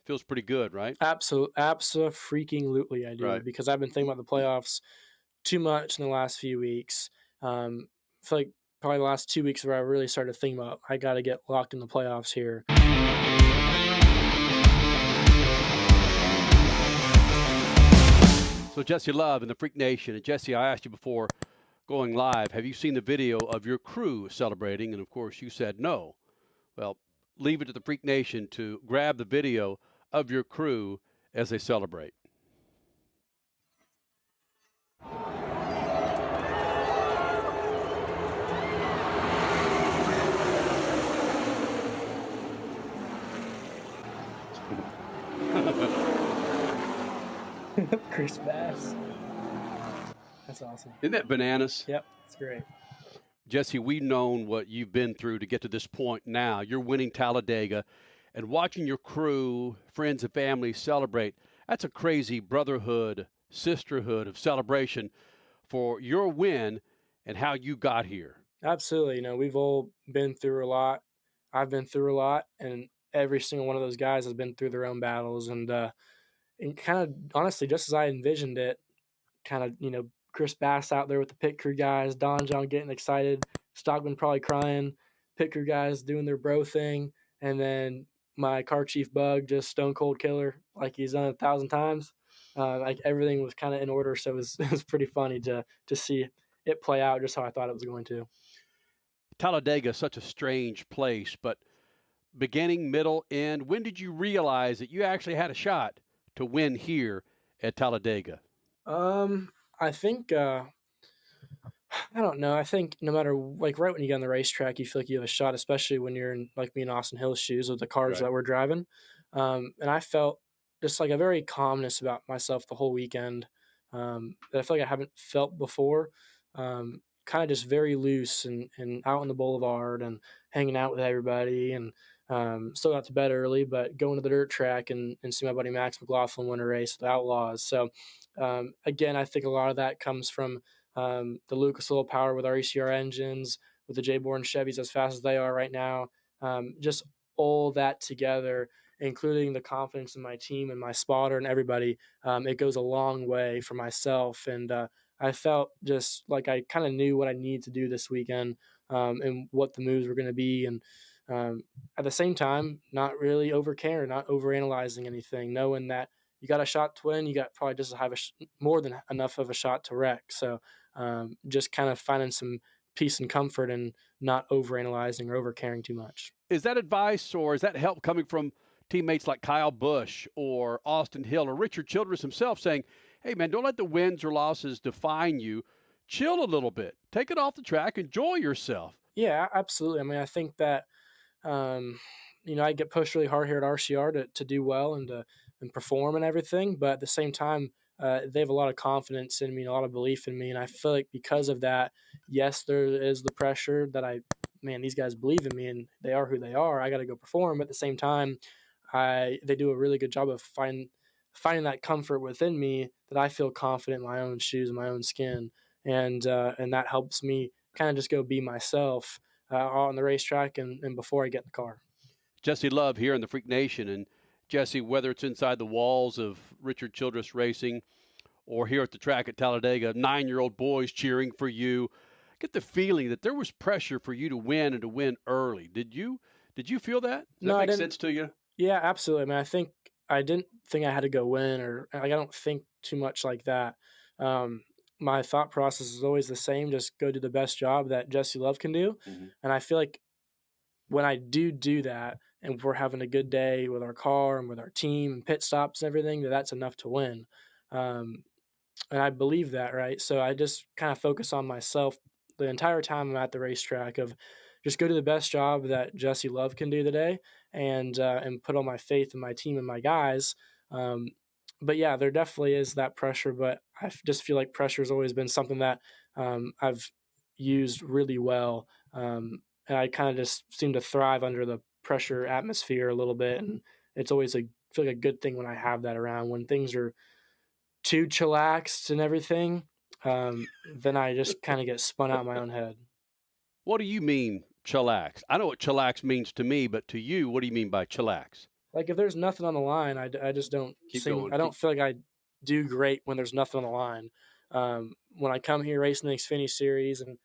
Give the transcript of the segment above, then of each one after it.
Feels pretty good, right? Abso-freaking-lutely I do, Right. because I've been thinking about the playoffs too much in the last few weeks. I feel like probably the last 2 weeks where I really started to think about I got to get locked in the playoffs here. So Jesse Love in the Freak Nation. And Jesse, I asked you before going live, have you seen the video of your crew celebrating? And of course you said no. Well, leave it to the Freak Nation to grab the video of your crew as they celebrate. Chris Bass. That's awesome. Isn't that bananas? Yep, it's great. Jesse, we've known what you've been through to get to this point now. You're winning Talladega, and watching your crew, friends, and family celebrate, that's a crazy brotherhood, sisterhood of celebration for your win and how you got here. Absolutely. We've all been through a lot. I've been through a lot, and every single one of those guys has been through their own battles. And kind of honestly, just as I envisioned it, kind of, Chris Bass out there with the pit crew guys, Don John getting excited, Stockman probably crying, pit crew guys doing their bro thing, and then my car chief Bug just stone cold killer like he's done 1,000 times. Like everything was kind of in order, so it was pretty funny to see it play out just how I thought it was going to. Talladega is such a strange place, but beginning, middle, end, when did you realize that you actually had a shot to win here at Talladega? I think I don't know. I think no matter like right when you get on the racetrack, you feel like you have a shot, especially when you're in like me and Austin Hill's shoes with the cars Right. that we're driving. And I felt just like a very calmness about myself the whole weekend that I feel like I haven't felt before. Kind of just very loose and out on the boulevard and hanging out with everybody and still got to bed early, but going to the dirt track and see my buddy Max McLaughlin win a race with the Outlaws. So again, I think a lot of that comes from the Lucas Oil power with our RCR engines, with the J. Bourne Chevys as fast as they are right now. Just all that together, including the confidence in my team and my spotter and everybody, it goes a long way for myself. And I felt just like I kind of knew what I needed to do this weekend and what the moves were going to be. And at the same time, not really not overanalyzing anything, knowing that you got a shot to win, you got probably just have more than enough of a shot to wreck. So just kind of finding some peace and comfort and not overanalyzing or overcaring too much. Is that advice or is that help coming from teammates like Kyle Busch or Austin Hill or Richard Childress himself saying, hey, man, don't let the wins or losses define you. Chill a little bit. Take it off the track. Enjoy yourself. Yeah, absolutely. I mean, I think that, I get pushed really hard here at RCR to do well and perform and everything. But at the same time, they have a lot of confidence in me and a lot of belief in me. And I feel like because of that, yes, there is the pressure that these guys believe in me and they are who they are. I got to go perform. But at the same time, they do a really good job of finding that comfort within me that I feel confident in my own shoes and my own skin. And that helps me kind of just go be myself on the racetrack and before I get in the car. Jesse Love here in the Freak Nation. And Jesse, whether it's inside the walls of Richard Childress Racing or here at the track at Talladega, 9-year-old boys cheering for you, I get the feeling that there was pressure for you to win and to win early. Did you feel that? Does that make sense to you? Yeah, absolutely. I mean, I didn't think I had to go win or I don't think too much like that. My thought process is always the same. Just go do the best job that Jesse Love can do. Mm-hmm. And I feel like when I do that and we're having a good day with our car and with our team and pit stops and everything, that's enough to win. And I believe that, right? So I just kind of focus on myself the entire time I'm at the racetrack of just go do the best job that Jesse Love can do today and put all my faith in my team and my guys. But yeah, there definitely is that pressure, but I just feel like pressure has always been something that I've used really well. And I kind of just seem to thrive under the pressure atmosphere a little bit. And it's always feel like a good thing when I have that around. When things are too chillaxed and everything, then I just kind of get spun out in my own head. What do you mean chillax? I know what chillax means to me, but to you, what do you mean by chillax? like if there's nothing on the line, I just don't I don't feel like I do great when there's nothing on the line. When I come here racing the Xfinity series and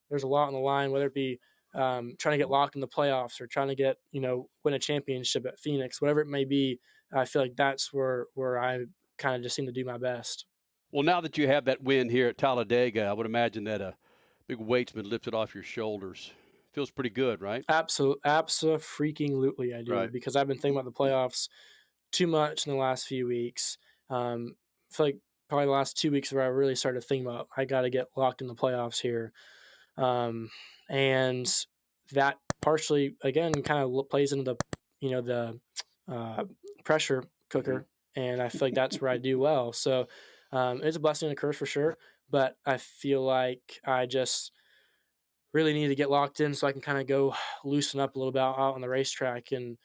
there's a lot on the line, whether it be trying to get locked in the playoffs or trying to get, win a championship at Phoenix, whatever it may be, I feel like that's where I kind of just seem to do my best. Well, now that you have that win here at Talladega, I would imagine that a big weight's been lifted off your shoulders. Feels pretty good, right? Abso-freaking-lutely I do, Right. because I've been thinking about the playoffs too much in the last few weeks. I feel like probably the last 2 weeks where I really started thinking about I got to get locked in the playoffs here. And that partially, again, kind of plays into the pressure cooker. And I feel like that's where I do well. So it's a blessing and a curse for sure. But I feel like I just really need to get locked in so I can kind of go loosen up a little bit out on the racetrack and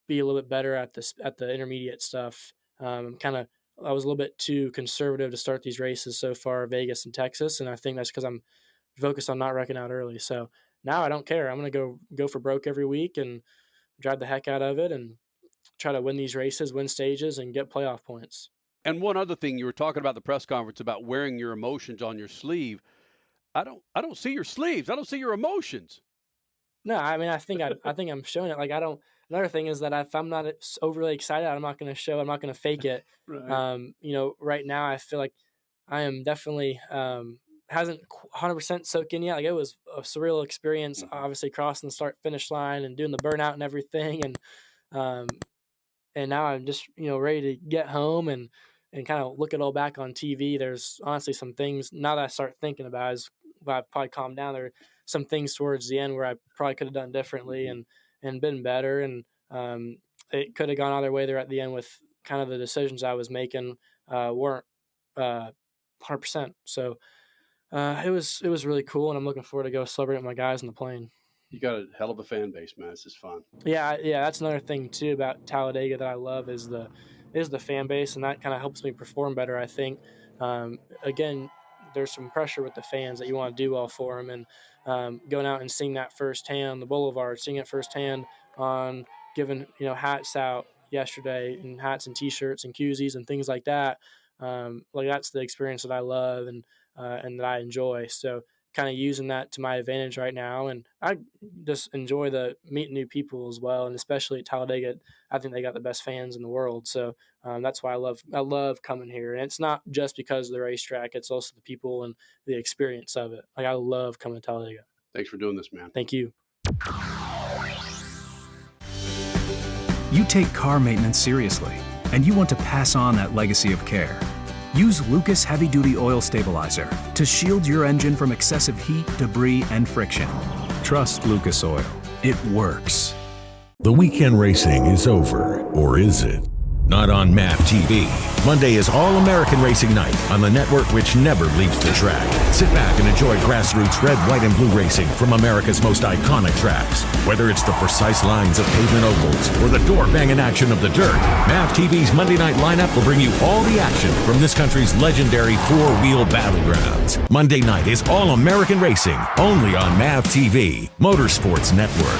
be a little bit better at the intermediate stuff. I was a little bit too conservative to start these races so far, Vegas and Texas, and I think that's because I'm focused on not wrecking out early. So now I don't care. I'm going to go for broke every week and drive the heck out of it and try to win these races, win stages, and get playoff points. And one other thing, you were talking about the press conference about wearing your emotions on your sleeve. I don't see your sleeves. I don't see your emotions. No, I mean, I think I'm showing it. Like, I don't. Another thing is that if I'm not overly excited, I'm not going to show. I'm not going to fake it. Right. Right now I feel like I am definitely hasn't 100% soaked in yet. Like, it was a surreal experience, obviously crossing the start finish line and doing the burnout and everything, and now I'm just ready to get home and kind of look it all back on TV. There's honestly some things now that I start thinking about is I've probably calmed down. There are some things towards the end where I probably could have done differently and been better, and it could have gone either way there at the end with kind of the decisions I was making weren't 100%. So it was really cool, and I'm looking forward to go celebrate with my guys in the plane. You got a hell of a fan base, man. This is fun. Yeah, that's another thing too about Talladega that I love is the fan base, and that kind of helps me perform better, I think. Again, there's some pressure with the fans that you want to do well for them, and going out and seeing that firsthand on the boulevard, seeing it firsthand on giving hats out yesterday, and hats and T-shirts and koozies and things like that. Like, that's the experience that I love and that I enjoy. So kind of using that to my advantage right now, and I just enjoy the meeting new people as well, and especially at Talladega, I think they got the best fans in the world. So that's why I love coming here, and it's not just because of the racetrack; it's also the people and the experience of it. Like, I love coming to Talladega. Thanks for doing this, man. Thank you. You take car maintenance seriously, and you want to pass on that legacy of care. Use Lucas Heavy Duty Oil Stabilizer to shield your engine from excessive heat, debris, and friction. Trust Lucas Oil. It works. The weekend racing is over, or is it? Not on MAV TV. Monday is All-American Racing Night on the network which never leaves the track. Sit back and enjoy grassroots red, white, and blue racing from America's most iconic tracks. Whether it's the precise lines of pavement ovals or the door-banging action of the dirt, MAV TV's Monday night lineup will bring you all the action from this country's legendary four-wheel battlegrounds. Monday night is All-American Racing, only on MAV TV, Motorsports Network.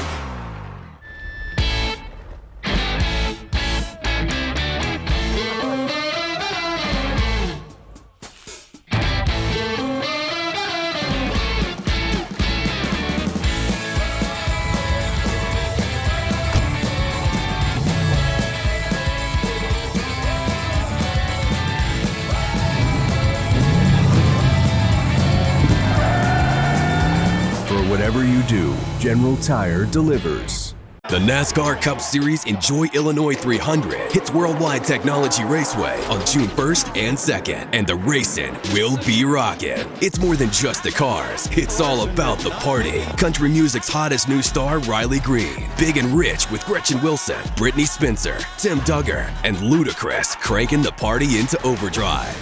Whatever you do, General Tire delivers. The NASCAR Cup Series Enjoy Illinois 300 hits Worldwide Technology Raceway on June 1st and 2nd, and the racing will be rocking. It's more than just the cars, it's all about the party. Country music's hottest new star, Riley Green, Big and Rich with Gretchen Wilson, Brittany Spencer, Tim Duggar, and Ludacris cranking the party into overdrive.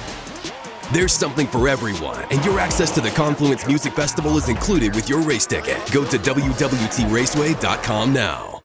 There's something for everyone, and your access to the Confluence Music Festival is included with your race ticket. Go to WWTRaceway.com now.